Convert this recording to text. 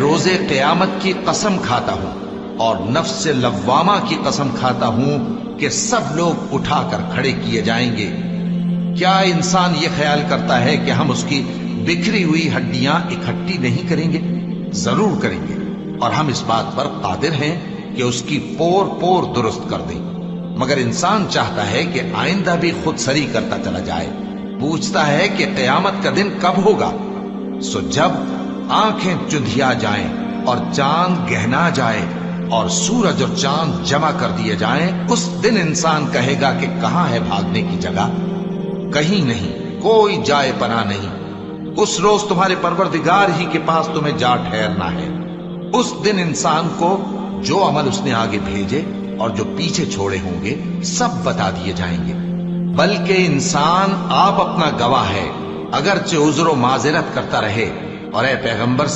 रोजे क़यामत की कसम खाता हूं और नफ्स लव्वामा की कसम खाता हूं कि सब लोग उठाकर खड़े किए जाएंगे। क्या इंसान ये ख्याल करता है कि हम उसकी बिखरी हुई हड्डियां इकट्ठी नहीं करेंगे? जरूर करेंगे, और हम इस बात पर कादिर हैं कि उसकी पोर पोर दुरुस्त कर दें। मगर इंसान चाहता है कि आइंदा भी खुद सरी करता चला जाए। पूछता है कि क़यामत का दिन कब होगा। सो जब आंखें चुंधिया जाएं और चांद गहना जाए और सूरज और चांद जमा कर दिए जाएं, उस दिन इंसान कहेगा कि कहां है भागने की जगह? कहीं नहीं, कोई जाए पना नहीं। उस रोज तुम्हारे परवरदिगार ही के पास तुम्हें जा ठहरना है। उस दिन इंसान को जो अमल उसने आगे भेजे और जो पीछे छोड़े होंगे सब बता दिए जाएंगे। बल्कि इंसान आप अपना गवाह है, अगरचे उज़्र माज़िरत करता रहे। और ए पैगंबर